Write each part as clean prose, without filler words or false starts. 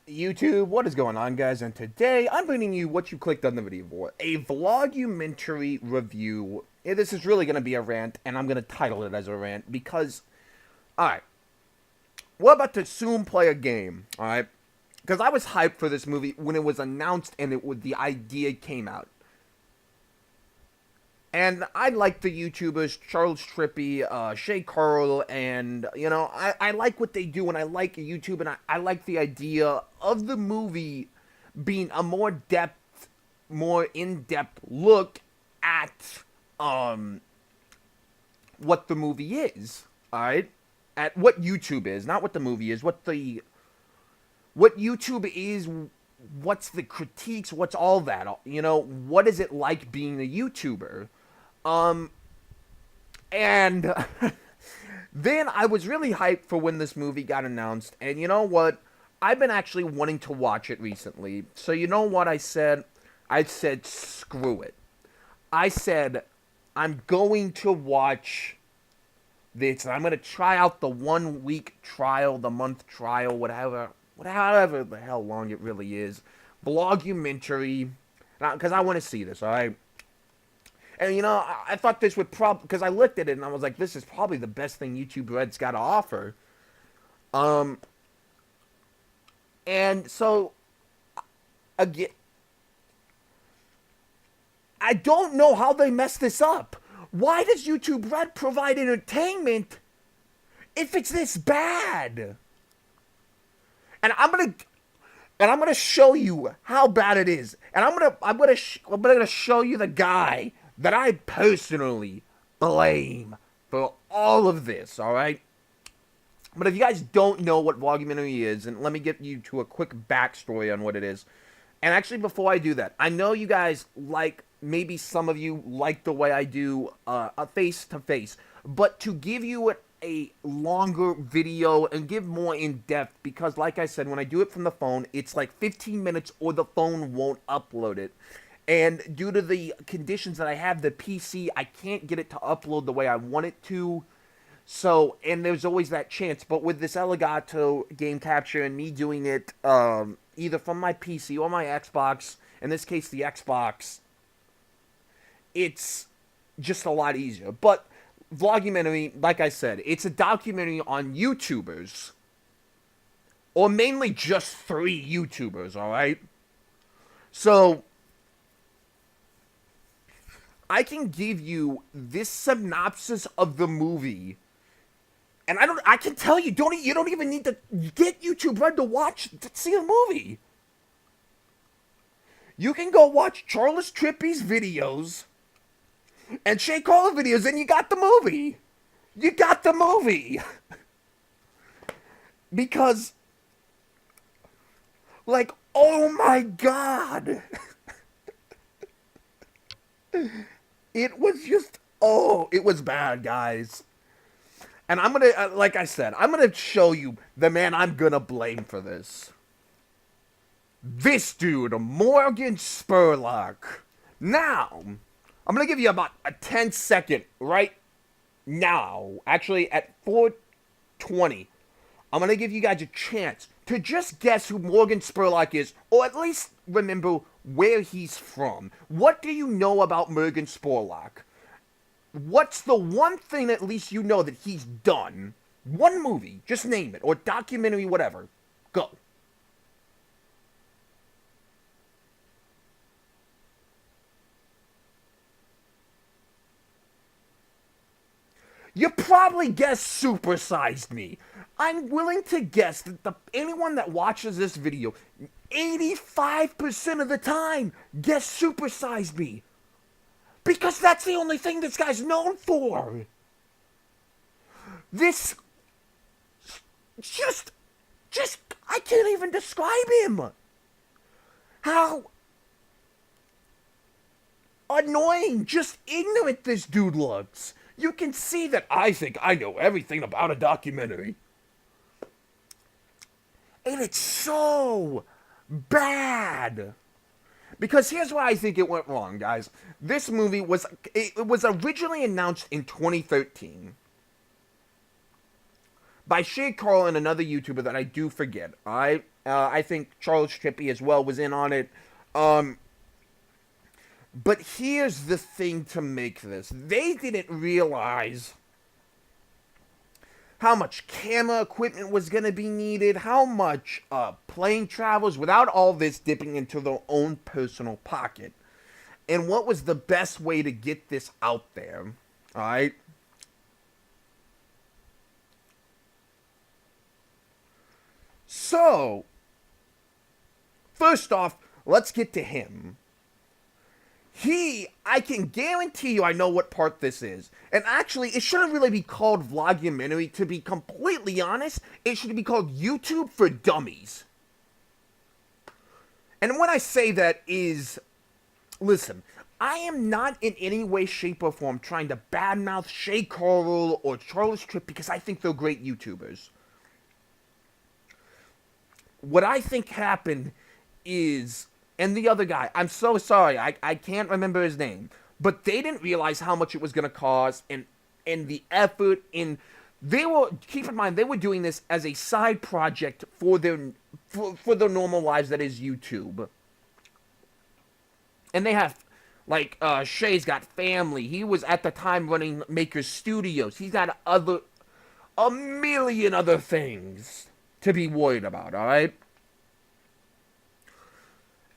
YouTube, what is going on, guys? And today I'm bringing you what you clicked on the video for, a vlogumentary review. This is really going to be a rant, and I'm going to title it as a rant because, alright, we're about to soon play a game, alright? Because I was hyped for this movie when it was announced and the idea came out. And I like the YouTubers, Charles Trippy, Shay Carl, and, I like what they do, and I like YouTube, and I like the idea of the movie being a more in-depth look at, what the movie is, alright? At what YouTube is, not what the movie is, what YouTube is, what's the critiques, what's all that, what is it like being a YouTuber? And then I was really hyped for when this movie got announced, and you know what? I've been actually wanting to watch it recently. So you know what I said? I said, screw it. I said, I'm going to watch this, and I'm going to try out the 1 week trial, the month trial, however the hell long it really is. Vlogumentary, because I want to see this, alright? And, I thought this would probably... Because I looked at it and I was like, this is probably the best thing YouTube Red's got to offer. And so... Again... I don't know how they messed this up. Why does YouTube Red provide entertainment if it's this bad? And I'm gonna show you how bad it is. And I'm gonna show you the guy that I personally blame for all of this, alright? But if you guys don't know what Vlogumentary is, and let me get you to a quick backstory on what it is. And actually, before I do that, I know you guys like, maybe some of you like the way I do a face-to-face, but to give you a longer video and give more in-depth, because like I said, when I do it from the phone, it's like 15 minutes or the phone won't upload it. And due to the conditions that I have, the PC, I can't get it to upload the way I want it to. So, and there's always that chance. But with this Elgato game capture and me doing it either from my PC or my Xbox, in this case the Xbox, it's just a lot easier. But Vlogumentary, like I said, it's a documentary on YouTubers. Or mainly just 3 YouTubers, alright? So... I can give you this synopsis of the movie, and I can tell you, you don't even need to get YouTube Red to see the movie. You can go watch Charles Trippy's videos, and Shay Carl videos, and you got the movie. You got the movie. Because, like, oh my god. It was just, it was bad, guys. And I'm gonna, like I said, I'm gonna show you the man I'm gonna blame for this. This dude, Morgan Spurlock. Now, I'm gonna give you about a 10-second right now. Actually, at 4:20, I'm gonna give you guys a chance to just guess who Morgan Spurlock is, or at least remember where he's from. What do you know about Morgan Spurlock? What's the one thing at least you know that he's done? One movie, just name it, or documentary, whatever. Go. You probably guessed Supersized Me. I'm willing to guess that anyone that watches this video, 85% of the time, guess Supersized Me. Because that's the only thing this guy's known for. This... Just... I can't even describe him. How... annoying, just ignorant this dude looks. You can see that I think I know everything about a documentary. And it's so bad. Because here's why I think it went wrong, guys. This movie was originally announced in 2013. by Shay Carl and another YouTuber that I do forget. Alright? I think Charles Trippy as well was in on it. But here's the thing to make this. They didn't realize how much camera equipment was going to be needed, how much plane travels, without all this dipping into their own personal pocket. And what was the best way to get this out there? Alright? So, first off, let's get to him. I can guarantee you I know what part this is. And actually, it shouldn't really be called Vlogumentary, to be completely honest. It should be called YouTube for Dummies. And when I say that is, listen, I am not in any way, shape, or form trying to badmouth Shay Carl or Charles Tripp because I think they're great YouTubers. What I think happened is, and the other guy, I'm so sorry, I can't remember his name, but they didn't realize how much it was going to cost and the effort in, keep in mind, they were doing this as a side project for their normal lives, that is YouTube. And they have, like, Shay's got family. He was at the time running Maker Studios. He's got a million other things to be worried about, alright?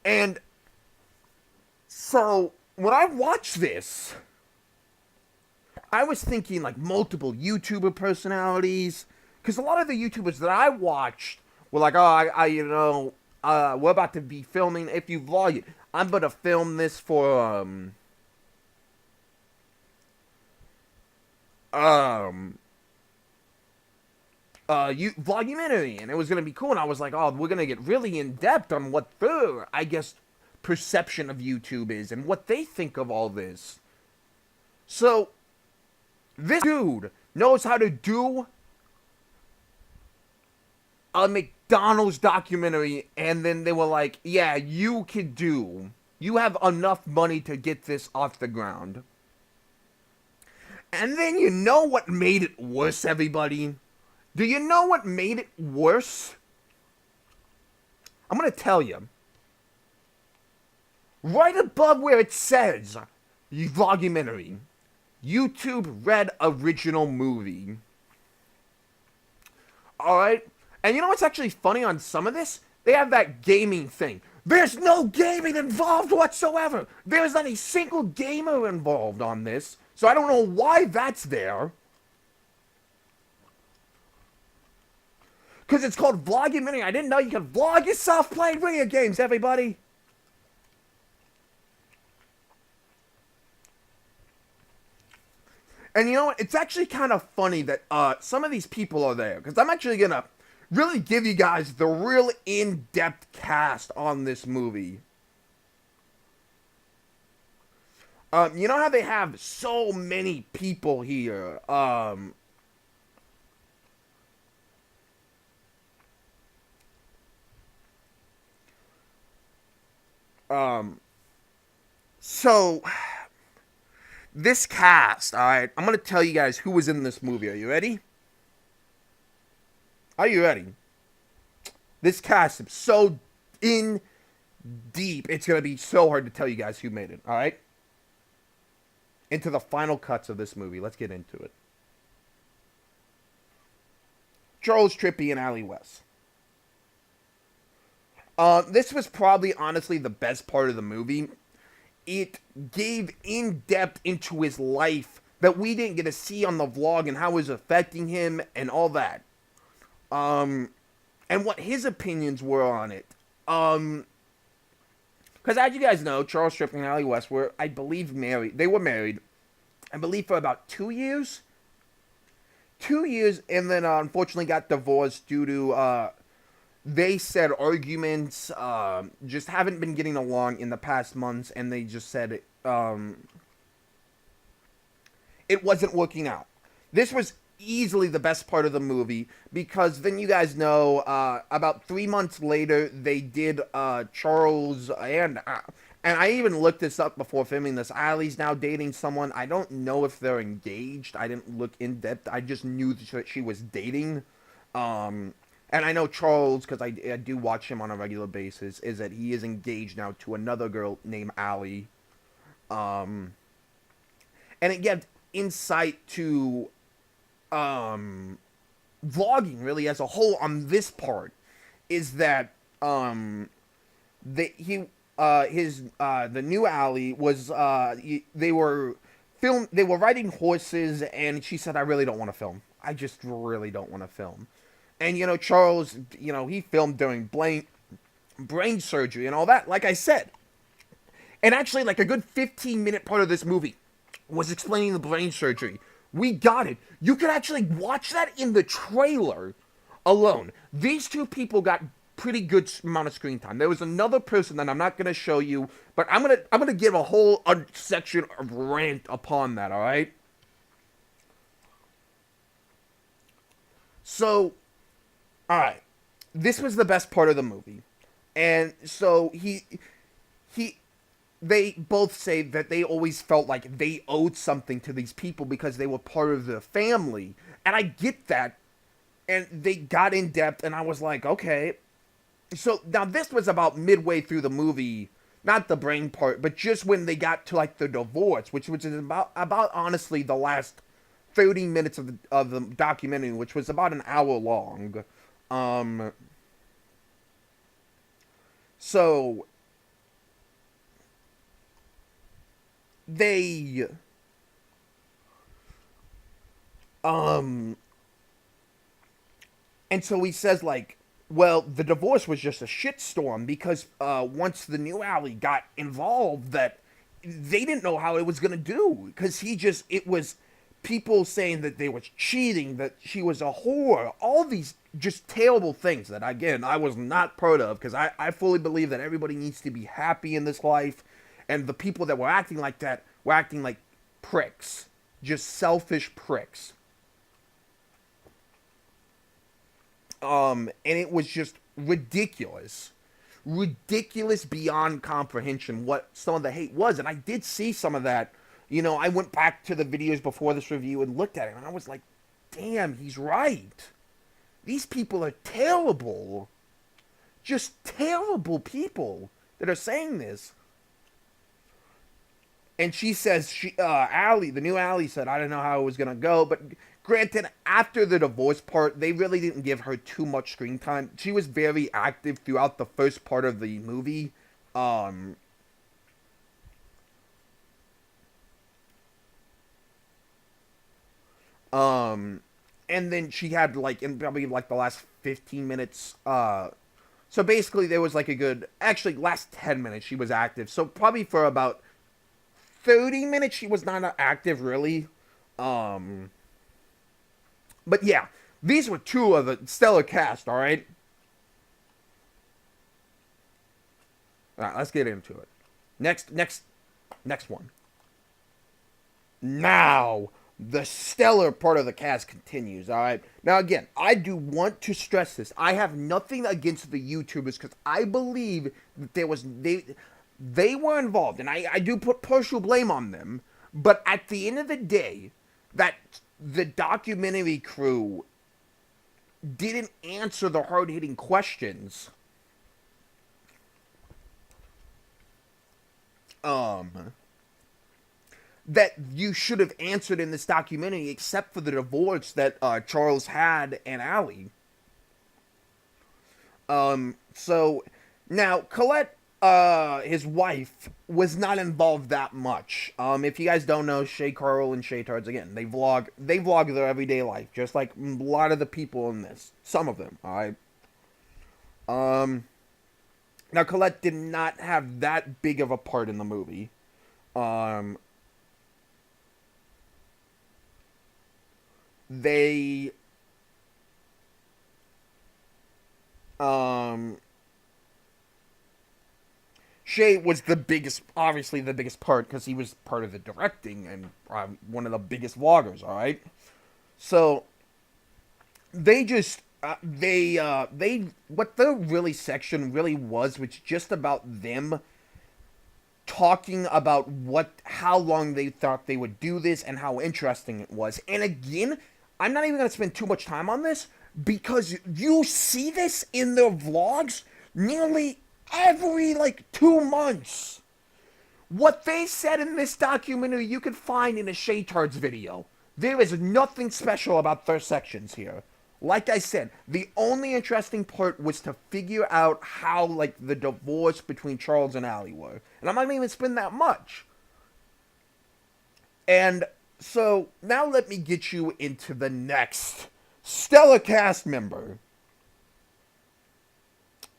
And so, when I watched this, I was thinking, like, multiple YouTuber personalities. Because a lot of the YouTubers that I watched were like, oh, we're about to be filming. If you vlog it, I'm going to film this for, Vlogumentary, and it was going to be cool, and I was like, oh, we're going to get really in-depth on what their, I guess, perception of YouTube is, and what they think of all this. So, this dude knows how to do a McDonald's documentary, and then they were like, yeah, you have enough money to get this off the ground. And then you know what made it worse, everybody? Do you know what made it worse? I'm going to tell you. Right above where it says Vlogumentary, YouTube Red Original Movie. Alright? And you know what's actually funny on some of this? They have that gaming thing. There's no gaming involved whatsoever. There's not a single gamer involved on this. So I don't know why that's there. Because it's called Vlogumentary. I didn't know you could vlog yourself playing video games, everybody. And you know what? It's actually kind of funny that some of these people are there. Because I'm actually going to really give you guys the real in-depth cast on this movie. You know how they have so many people here? So, this cast, alright, I'm going to tell you guys who was in this movie. Are you ready? Are you ready? This cast is so in deep, it's going to be so hard to tell you guys who made it, alright? Into the final cuts of this movie. Let's get into it. Charles Trippy and Ali West. This was probably, honestly, the best part of the movie. It gave in-depth into his life that we didn't get to see on the vlog and how it was affecting him and all that. And what his opinions were on it. Because as you guys know, Charles Tripp and Ali West were, I believe, married. They were married, I believe, for about 2 years. 2 years, and then unfortunately got divorced due to, they said arguments, just haven't been getting along in the past months, and they just said it wasn't working out. This was easily the best part of the movie, because then you guys know, about 3 months later, they did, Charles, and I even looked this up before filming this, Ali's now dating someone. I don't know if they're engaged. I didn't look in depth. I just knew that she was dating. And I know Charles, because I do watch him on a regular basis, is that he is engaged now to another girl named Allie. Um, and it gives insight to vlogging really as a whole on this part. Is that the new Allie was they were riding horses, and she said, I really don't want to film. I just really don't want to film. And Charles, he filmed during brain surgery and all that, like I said. And actually, like, a good 15-minute part of this movie was explaining the brain surgery. We got it. You could actually watch that in the trailer alone. These two people got pretty good amount of screen time. There was another person that I'm not going to show you, but I'm gonna give a whole section of rant upon that, all right? So, all right. This was the best part of the movie. And so he they both say that they always felt like they owed something to these people because they were part of the family. And I get that. And they got in depth, and I was like, okay. So now this was about midway through the movie, not the brain part, but just when they got to like the divorce, which was about honestly the last 30 minutes of the documentary, which was about an hour long. So they and so he says, like, well, the divorce was just a shitstorm because once the new Ally got involved, that they didn't know how it was going to do. Because it was people saying that they was cheating, that she was a whore, all these just terrible things that, again, I was not part of. Because I fully believe that everybody needs to be happy in this life. And the people that were acting like that were acting like pricks. Just selfish pricks. And it was just ridiculous beyond comprehension what some of the hate was. And I did see some of that. I went back to the videos before this review and looked at it, and I was like, damn, he's right. These people are terrible. Just terrible people that are saying this. And she says, Allie, the new Allie said, I don't know how it was going to go, but granted, after the divorce part, they really didn't give her too much screen time. She was very active throughout the first part of the movie. And then she had, like, in probably, like, the last 15 minutes, so basically there was, like, actually, last 10 minutes she was active. So probably for about 30 minutes she was not active, really. But yeah, these were two of the stellar cast, alright? Alright, let's get into it. Next one. Now, the stellar part of the cast continues, alright? Now, again, I do want to stress this. I have nothing against the YouTubers, because I believe that they were involved, and I do put partial blame on them, but at the end of the day, that the documentary crew didn't answer the hard-hitting questions. That you should have answered in this documentary, except for the divorce that Charles had and Allie. So now Colette, his wife, was not involved that much. If you guys don't know, Shay Carl and Shay Tards, again, they vlog their everyday life, just like a lot of the people in this. Some of them, alright? Now Colette did not have that big of a part in the movie. Shay was obviously the biggest part, because he was part of the directing and one of the biggest vloggers, alright? So, what the really section really was just about them talking about how long they thought they would do this and how interesting it was. And again, I'm not even going to spend too much time on this, because you see this in their vlogs nearly every like 2 months. What they said in this documentary you can find in a Shaytards video. There is nothing special about their sections here. Like I said, the only interesting part was to figure out how like the divorce between Charles and Allie were. And I'm not even spend that much. And so now let me get you into the next stellar cast member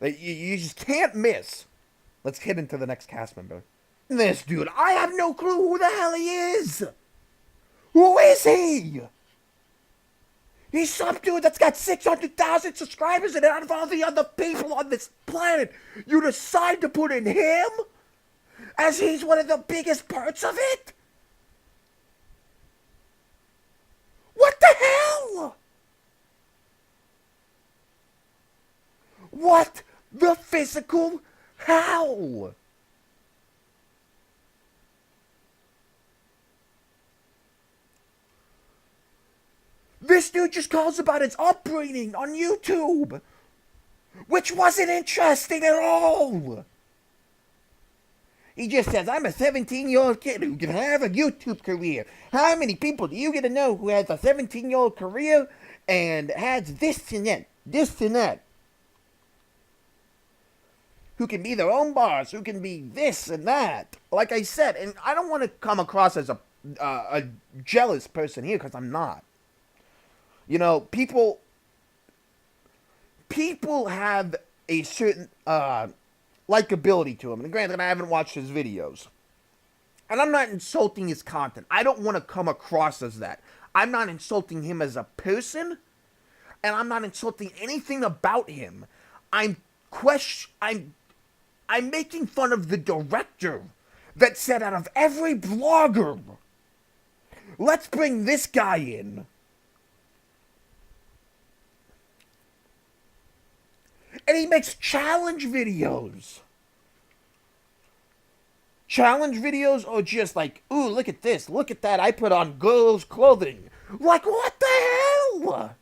that you just can't miss. Let's get into the next cast member. This dude, I have no clue who the hell he is. Who is he? He's some dude that's got 600,000 subscribers, and out of all the other people on this planet, you decide to put in him? As he's one of the biggest parts of it? What the hell? What the physical hell? This dude just calls about his upbringing on YouTube, which wasn't interesting at all. He just says, I'm a 17-year-old kid who can have a YouTube career. How many people do you get to know who has a 17-year-old career and has this and that? Who can be their own boss, who can be this and that. Like I said, and I don't want to come across as a jealous person here, because I'm not. You know, people have a certain likability to him. And granted, I haven't watched his videos. And I'm not insulting his content. I don't want to come across as that. I'm not insulting him as a person. And I'm not insulting anything about him. I'm making fun of the director that said out of every blogger, let's bring this guy in. And he makes challenge videos. Challenge videos are just like, ooh, look at this, look at that, I put on girls' clothing. Like, what the hell?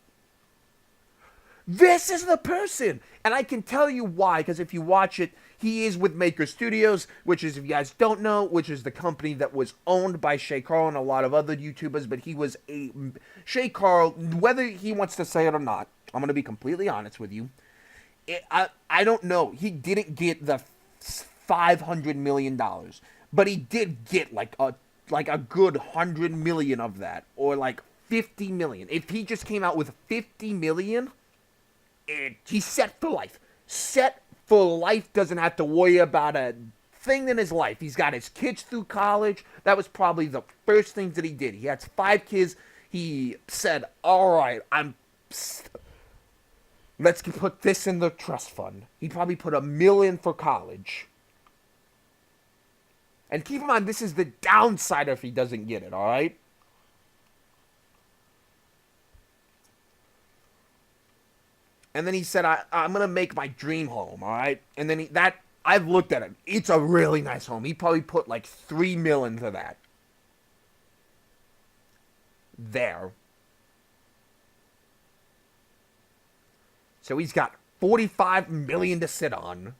This is the person. And I can tell you why, because if you watch it, he is with Maker Studios, which is, if you guys don't know, which is the company that was owned by Shay Carl and a lot of other YouTubers, but he was Shay Carl, whether he wants to say it or not, I'm going to be completely honest with you, I don't know. He didn't get the $500 million, but he did get like a good 100 million of that, or like 50 million. If he just came out with 50 million, he's set for life. Set for life, doesn't have to worry about a thing in his life. He's got his kids through college. That was probably the first things that he did. He has 5 kids. He said, all right, let's put this in the trust fund. He probably put $1 million for college. And keep in mind, this is the downside if he doesn't get it, alright? And then he said, I'm going to make my dream home, alright? And then I've looked at it. It's a really nice home. He probably put like $3 million to that. There. So he's got $45 million to sit on.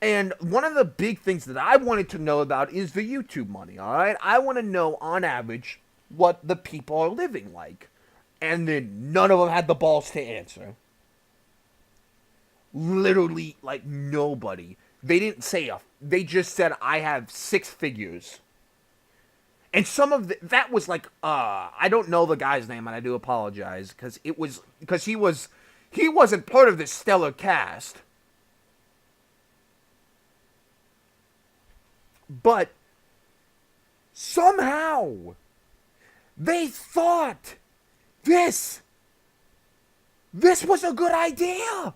And one of the big things that I wanted to know about is the YouTube money, alright? I want to know, on average, what the people are living like. And then none of them had the balls to answer. Literally, like, nobody. They didn't say they just said, I have 6 figures. And some of that was like, I don't know the guy's name, and I do apologize, because he wasn't part of this stellar cast. But somehow they thought this was a good idea.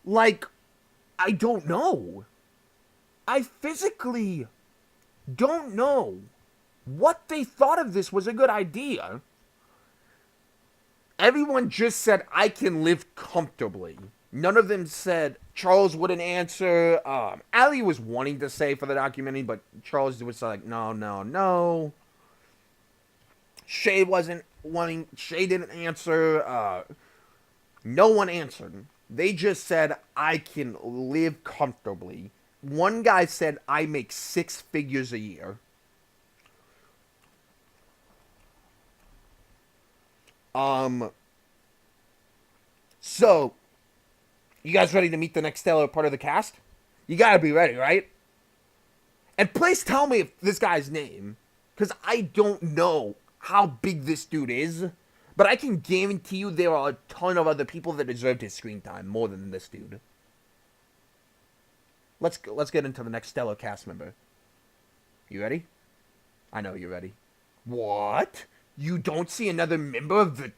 Like, I don't know. I physically don't know what they thought of this was a good idea. Everyone just said, I can live comfortably. None of them said. Charles wouldn't answer. Ali was wanting to say for the documentary, but Charles was like, no, no, no. Shay wasn't wanting. Shay didn't answer. No one answered. They just said, I can live comfortably. One guy said, I make 6 figures a year. Um, so, you guys ready to meet the next stellar part of the cast? You gotta be ready, right? And please tell me if this guy's name, because I don't know how big this dude is, but I can guarantee you there are a ton of other people that deserved his screen time more than this dude. Let's get into the next stellar cast member. You ready? I know you're ready. What? You don't see another member of the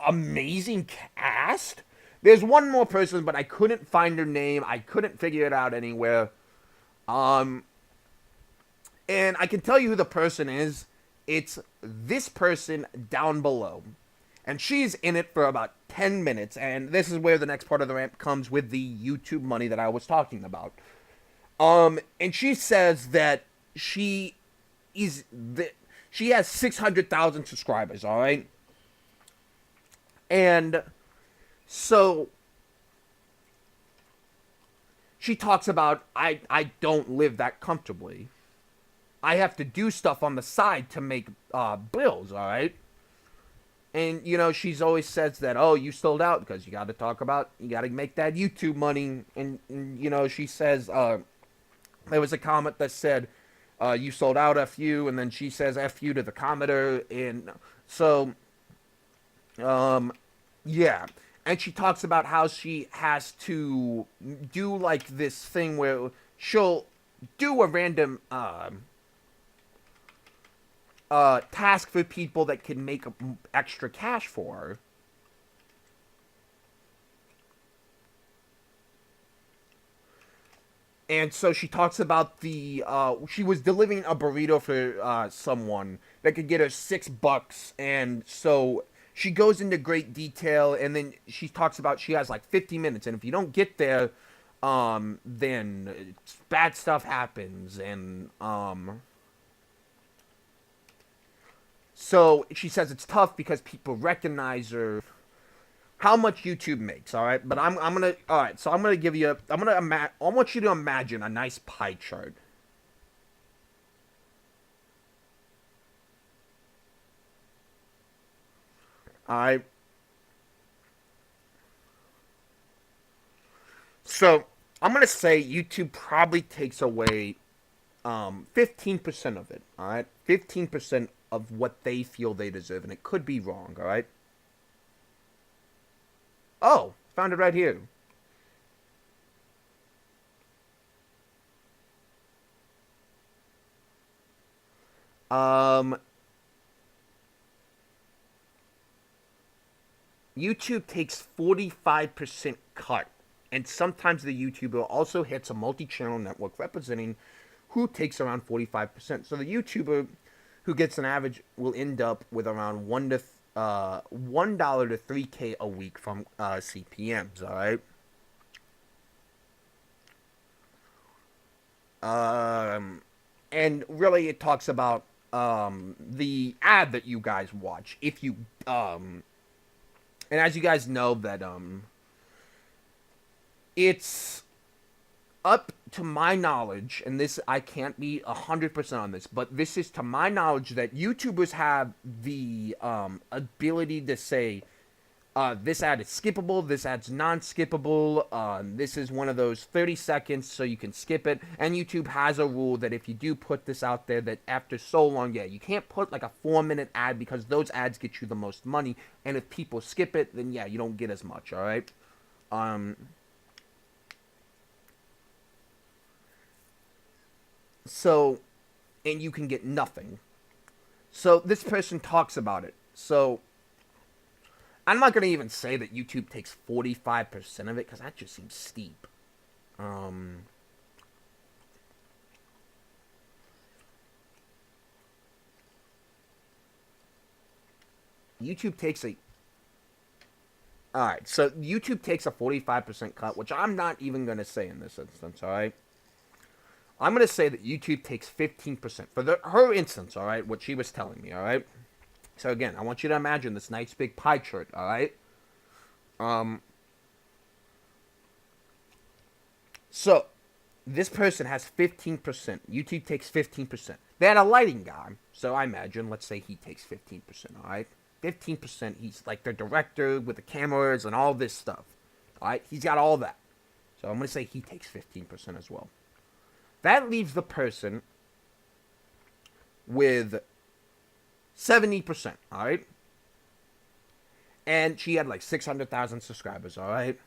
amazing cast? There's one more person, but I couldn't find her name. I couldn't figure it out anywhere. Um, and I can tell you who the person is. It's this person down below. And she's in it for about 10 minutes. And this is where the next part of the rant comes with the YouTube money that I was talking about. And she says that she she has 600,000 subscribers, all right? And so she talks about, I don't live that comfortably. I have to do stuff on the side to make bills, all right? And, you know, she's always says that, oh, you sold out because you got to make that YouTube money. And you know, she says, there was a comment that said, you sold out, F you. And then she says, F you to the commenter. And so, yeah. And she talks about how she has to do, like, this thing where she'll do a random, task for people that can make extra cash for her. And so she talks about she was delivering a burrito for someone that could get her $6, and so she goes into great detail, and then she talks about she has like 50 minutes, and if you don't get there, then bad stuff happens, and so she says it's tough because people recognize her. How much YouTube makes, all right? But I'm gonna, all right. So I'm gonna give you, I want you to imagine a nice pie chart. All right. So I'm gonna say YouTube probably takes away 15% of it. All right, 15% of what they feel they deserve, and it could be wrong. All right. Oh, found it right here. Um, YouTube takes 45% cut, and sometimes the YouTuber also hits a multi-channel network representing who takes around 45%. So the YouTuber who gets an average will end up with around $1 to 3K a week from CPMs. All right. And really, it talks about the ad that you guys watch. If you and as you guys know that it's up to my knowledge, and this I can't be 100% on this, but this is to my knowledge that YouTubers have the ability to say this ad is skippable, this ad's non-skippable, this is one of those 30 seconds so you can skip it, and YouTube has a rule that if you do put this out there that after so long, yeah, you can't put like a 4-minute ad because those ads get you the most money, and if people skip it, then yeah, you don't get as much, alright? So, and you can get nothing. So this person talks about it. So I'm not gonna even say that YouTube takes 45% of it because that just seems steep. YouTube takes All right, so YouTube takes a 45% cut, which I'm not even going to say in this instance, all right? I'm going to say that YouTube takes 15% for her instance, all right, what she was telling me, all right? So again, I want you to imagine this nice big pie chart, all right? So this person has 15%. YouTube takes 15%. They had a lighting guy, so I imagine, let's say he takes 15%, all right? 15%, he's like the director with the cameras and all this stuff, all right? He's got all that. So I'm going to say he takes 15% as well. That leaves the person with 70%, all right? And she had like 600,000 subscribers, all right?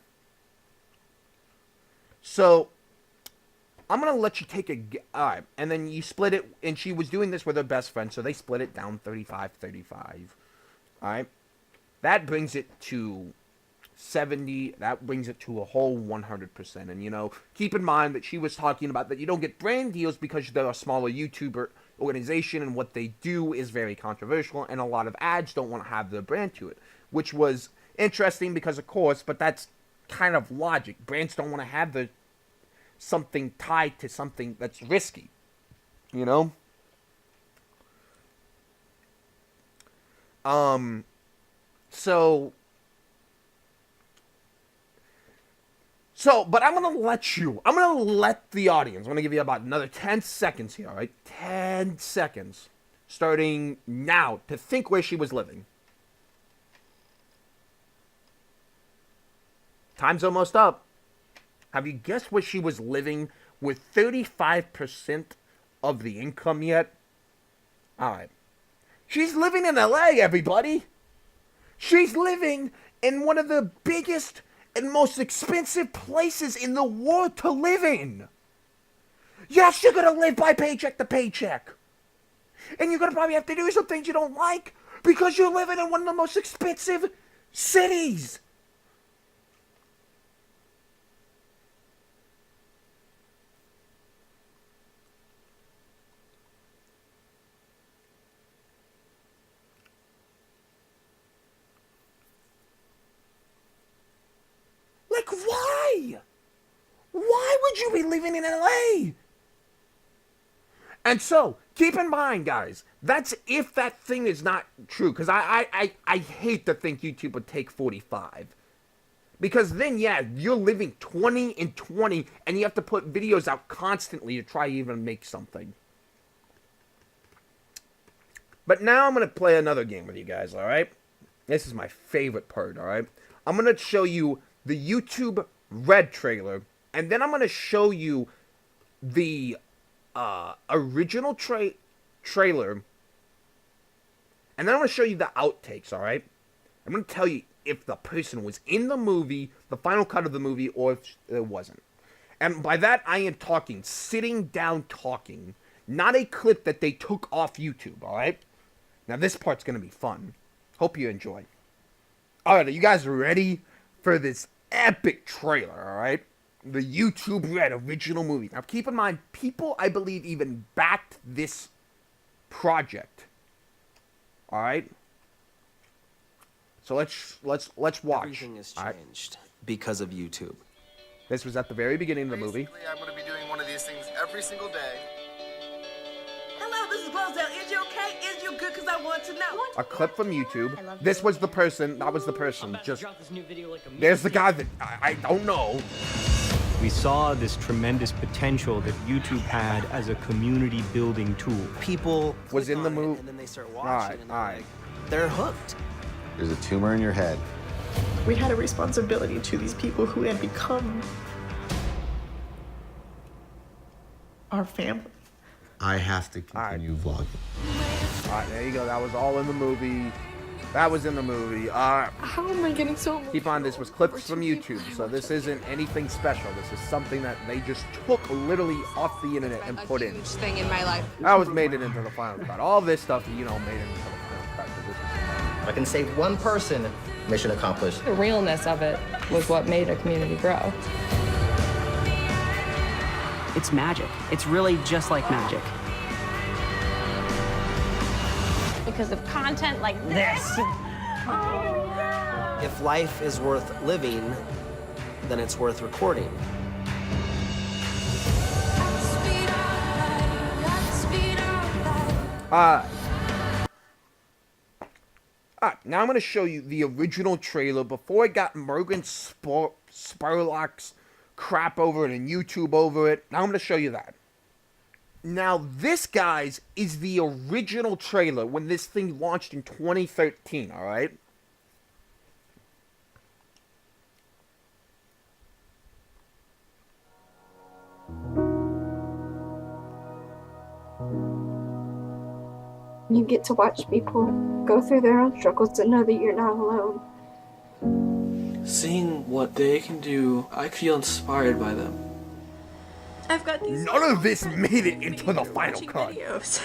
So I'm going to let you take a, all right, and then you split it, and she was doing this with her best friend, so they split it down 35-35, all right? That brings it to 70, that brings it to a whole 100%. And, you know, keep in mind that she was talking about that you don't get brand deals because they're a smaller YouTuber organization, and what they do is very controversial, and a lot of ads don't want to have their brand to it, which was interesting because, of course, but that's kind of logic. Brands don't want to have the something tied to something that's risky, you know? But I'm going to let the audience, I'm going to give you about another 10 seconds here, all right? 10 seconds, starting now, to think where she was living. Time's almost up. Have you guessed where she was living with 35% of the income yet? All right. She's living in LA, everybody. She's living in one of the biggest and most expensive places in the world to live in. Yes, you're going to live by paycheck to paycheck. And you're going to probably have to do some things you don't like because you're living in one of the most expensive cities. Like, why? Why would you be living in LA? And so, keep in mind, guys, that's if that thing is not true. Because I hate to think YouTube would take 45. Because then, yeah, you're living 20 and 20, and you have to put videos out constantly to try even make something. But now I'm going to play another game with you guys, alright? This is my favorite part, alright? I'm going to show you the YouTube Red trailer, and then I'm going to show you the original trailer, and then I'm going to show you the outtakes, alright? I'm going to tell you if the person was in the movie, the final cut of the movie, or if it wasn't. And by that, I am talking sitting down talking, not a clip that they took off YouTube, alright? Now, this part's going to be fun. Hope you enjoy. Alright, are you guys ready for this epic trailer, alright? The YouTube Red original movie. Now, keep in mind, people, I believe, even backed this project. Alright? So let's watch. Everything has changed because of YouTube. This was at the very beginning of the movie. I'm going to be doing one of these things every single day. Hello, this is Roselle. Is you okay? Is you good? Because I want to know. A clip from YouTube. This was the person. That was the person. Just there's the guy that I don't know. We saw this tremendous potential that YouTube had as a community building tool. People Was in the movie. and then they start watching, and they're hooked. There's a tumor in your head. We had a responsibility to these people who had become our family. I have to continue vlogging. Alright, there you go. That was all in the movie. That was in the movie. How am I getting so Keep on, this was clips from YouTube, so this isn't anything special. This is something that they just took literally off the internet and put in. Huge thing in my life. That was made it into the final cut. All this stuff, you know, made it into the final cut. If I can save one person, mission accomplished. The realness of it was what made a community grow. It's magic. It's really just like magic. Because of content like this. If life is worth living, then it's worth recording. Now I'm going to show you the original trailer before it got Morgan Spurlock's crap over it and YouTube over it. Now I'm going to show you that. Now this, guys, is the original trailer when this thing launched in 2013, alright? You get to watch people go through their own struggles to know that you're not alone. Seeing what they can do, I feel inspired by them. I've got these. None of this made it into the final cut. Videos.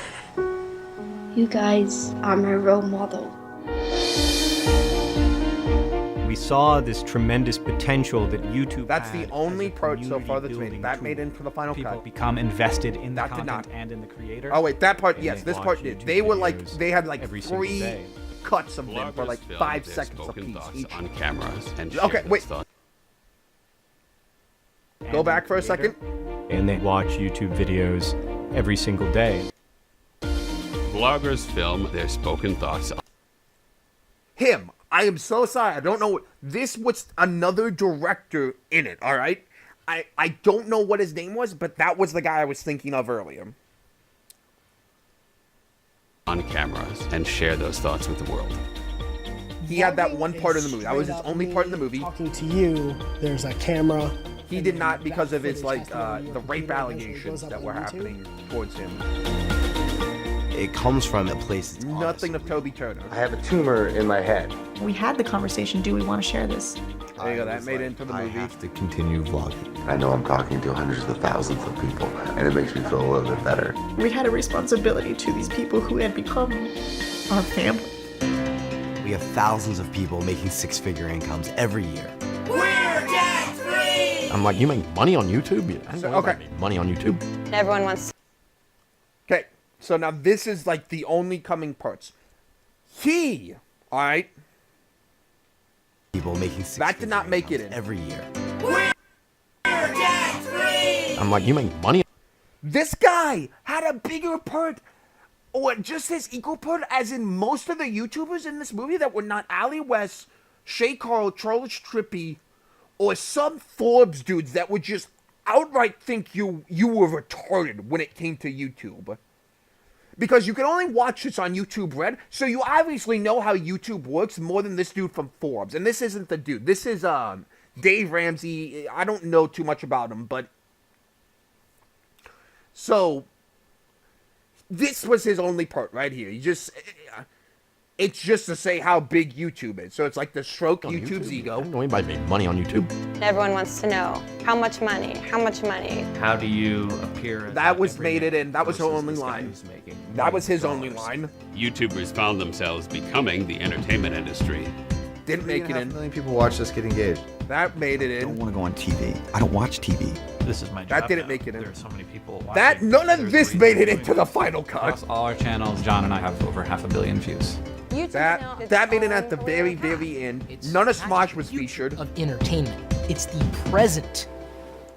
You guys are my role model. We saw this tremendous potential that YouTube That's had the only as a part so far that's community-building made. That tool. made it into the final People cut. become invested in the That did content not. and in the creator. Oh wait, that part, and yes, they this watch part did. YouTube They were like, videos they had like every single 3 day. cuts of them for like 5 seconds apiece each. on cameras and Okay, wait. Go back for a second. And they watch YouTube videos every single day. Vloggers film their spoken thoughts. Him. I am so sorry. I don't know. This was another director in it, alright? I don't know what his name was, but that was the guy I was thinking of earlier. On cameras and share those thoughts with the world. He had that one part in the movie. That was his only part in the movie. Talking to you, there's a camera. He did not because of his, like, the rape allegations that were happening towards him. It comes from a place that's Nothing of Toby Turner. I have a tumor in my head. We had the conversation, do we want to share this? There you go, that made it into the I movie. have to continue vlogging. I know I'm talking to hundreds of thousands of people, and it makes me feel a little bit better. We had a responsibility to these people who had become our family. We have thousands of people making 6-figure incomes every year. We're debt free. I'm like, you make money on YouTube? Okay. Money on YouTube? Everyone wants. Okay, so now this is like the only coming parts. He, alright, People making 6 that did not make it in. every year. We're debt free. I'm like, you make money? This guy had a bigger part, or just as equal part, as in most of the YouTubers in this movie that were not Ali West, Shay Carl, Charles Trippy, or some Forbes dudes that would just outright think you were retarded when it came to YouTube. Because you can only watch this on YouTube Red, so you obviously know how YouTube works more than this dude from Forbes. And this isn't the dude. This is Dave Ramsey. I don't know too much about him, but so this was his only part right here. It's just to say how big YouTube is. So it's like the stroke YouTube's ego. Anybody made money on YouTube? Everyone wants to know how much money, how much money. How do you appear? That was made it in. That was her only line. That was his only line. YouTubers found themselves becoming the entertainment industry. Didn't make it in. 1 million people watch this get engaged. That made it I don't in. want to go on TV. I don't watch TV. This is my job. That didn't now. make it in. There are so many people. That watching. none of There's this a made it reason into the final cut. Across all our channels, John and I have over 500 million views. That made it at the very, very end. None of Smosh was featured. Of entertainment. It's the present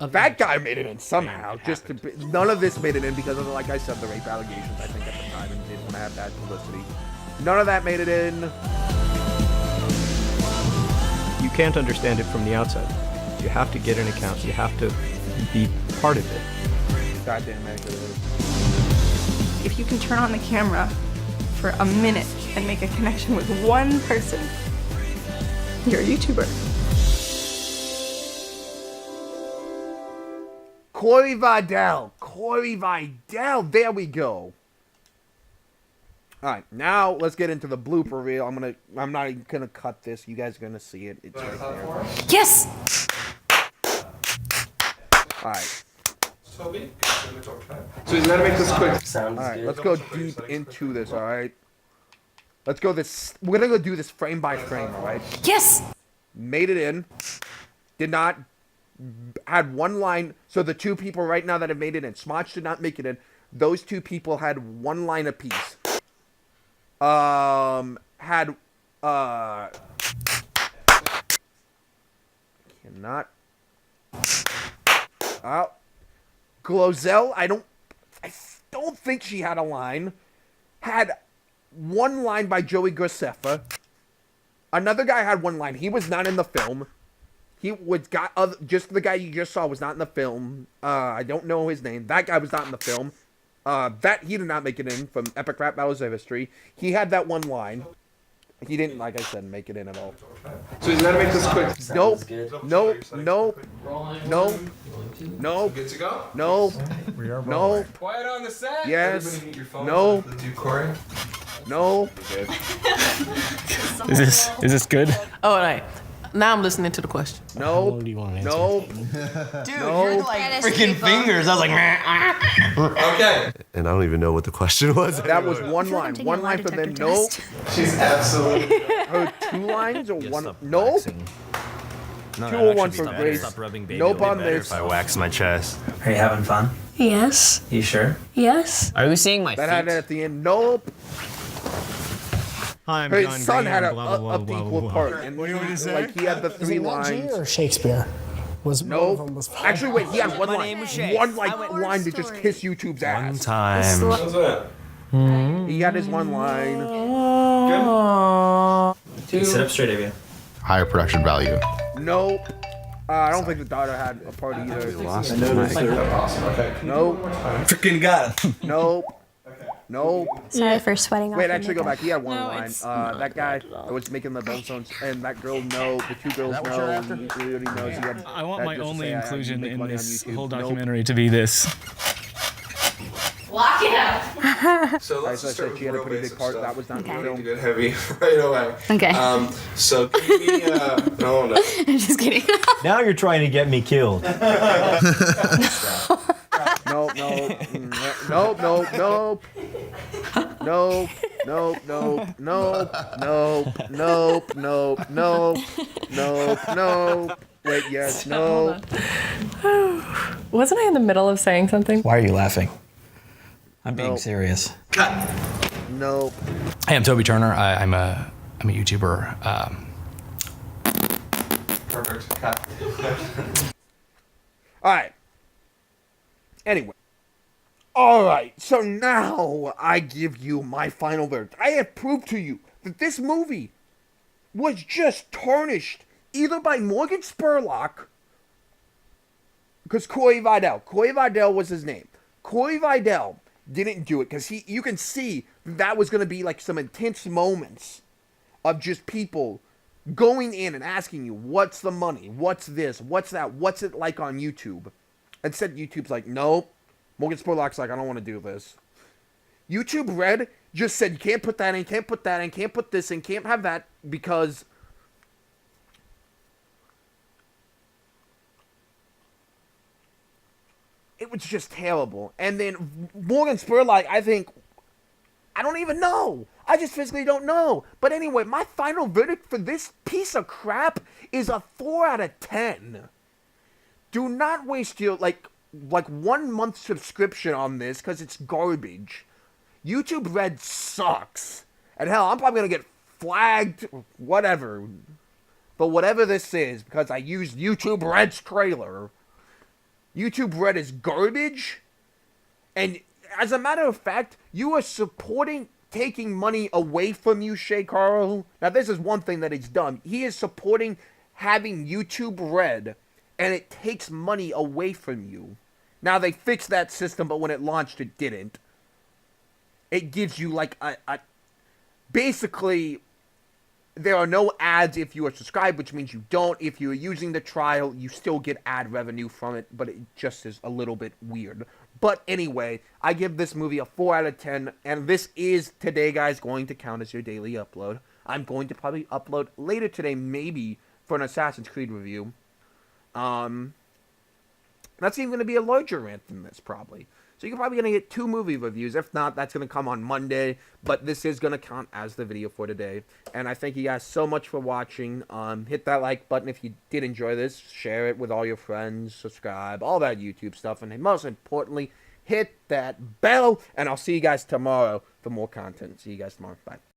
of That guy made it in somehow. Just to be, none of this made it in because of, like I said, the rape allegations. I think at the time, and didn't want to have that publicity. None of that made it in. You can't understand it from the outside. You have to get an account. You have to be part of it. Goddamn it. If you can turn on the camera for a minute and make a connection with one person, you're a YouTuber. Corey Vidal. Corey Vidal. There we go. All right, now let's get into the blooper reel. I'm not even gonna cut this. You guys are gonna see it. It's right there. Yes! All right. So he's gonna make this quick. All right, let's go deep into this. All right. Let's go this. We're gonna go do this frame by frame. All right. Yes! Made it in. Did not. Had one line. So the 2 people right now that have made it in. Smotch did not make it in. Those 2 people had 1 line apiece. Cannot. Oh. Glozell, I don't think she had a line. Had one line by Joey Graceffa. Another guy had one line. He was not in the film. He was just the guy you just saw was not in the film. I don't know his name. That guy was not in the film. He did not make it in from Epic Rap Battles of History. He had that one line. He didn't, like I said, make it in at all. So he's gonna make this quick. Nope. Nope. Nope. Nope. Nope. Good to go? Nope. Nope. Quiet on the set. Yes. Everybody mute your phones. No. Let's do Corey. No. Is this good? All right. Now I'm listening to the question. No. What do you want to answer? No. Dude, No. you're like freaking fingers. I was like, Okay. And I don't even know what the question was. That was one line. One line for them. Nope. She's absolutely. Or two lines or one. Nope. 201 for Grace. Nope on this. I wax my chest. Are you having fun? Yes. You sure? Yes. are we seeing my That had feet? it at the end. Nope. Hi, I'm Her John son had Green, a blah, blah, up blah, blah, equal blah. part. And like he had the Is three it Nat Geo lines. or Shakespeare? Was one of them Nope. was Actually, wait. He had one My line. name was Shay. One line to just kiss YouTube's ass. Time. How's that? He had his one line. Sit up straight, Avia. Higher production value. Nope. I don't think the daughter had a part either. Lost awesome. Okay. Nope. Freaking got him. Nope. Nope. Sorry for sweating off Wait, your actually go makeup. back. He had one No, line. it's That guy that was making the bell sounds, and that girl, no. The two girls, that what you're no. after? He really knows. He had I want that my just to only say, you inclusion make in money on this YouTube. whole Nope. documentary to be this. Lock it up. So As let's I just start said, with she had a real pretty big basic part. stuff. That was not in the We need film. to get heavy right away. Okay. So give me no. I'm just kidding. Now you're trying to get me killed. Nope, nope, nope, nope, nope. Nope, nope, nope, nope, nope, nope, nope, nope, nope, nope. Wait, yes, no. Wasn't I in the middle of saying something? Why are you laughing? I'm being Nope. serious. Nope. Hey, I'm Toby Turner. I'm a YouTuber. Perfect. Cut. Alright. Anyway. Alright, so now I give you my final verdict. I have proved to you that this movie was just tarnished either by Morgan Spurlock, because Corey Vidal was his name. Corey Vidal didn't do it because you can see that was going to be like some intense moments of just people going in and asking you, what's the money? What's this? What's that? What's it like on YouTube? Instead, YouTube's like, nope. Morgan Spurlock's like, I don't want to do this. YouTube Red just said, you can't put that in, can't put that in, can't put this in, can't have that, because it was just terrible. And then Morgan Spurlock, I don't even know. I just physically don't know. But anyway, my final verdict for this piece of crap is a 4 out of 10. Do not waste your, like 1 month subscription on this, because it's garbage. YouTube Red sucks. And hell, I'm probably going to get flagged, whatever. But whatever this is, because I used YouTube Red's trailer. YouTube Red is garbage. And as a matter of fact, you are supporting taking money away from you, Shay Carl. Now, this is one thing that he's done. He is supporting having YouTube Red, and it takes money away from you. Now, they fixed that system, but when it launched, it didn't. It gives you, like, basically, there are no ads if you are subscribed, which means you don't. If you're using the trial, you still get ad revenue from it, but it just is a little bit weird. But anyway, I give this movie a 4 out of 10, and this is, today, guys, going to count as your daily upload. I'm going to probably upload later today, maybe, for an Assassin's Creed review. That's even going to be a larger rant than this, probably. So you're probably going to get 2 movie reviews. If not, that's going to come on Monday. But this is going to count as the video for today. And I thank you guys so much for watching. Hit that like button if you did enjoy this. Share it with all your friends. Subscribe. All that YouTube stuff. And most importantly, hit that bell. And I'll see you guys tomorrow for more content. See you guys tomorrow. Bye.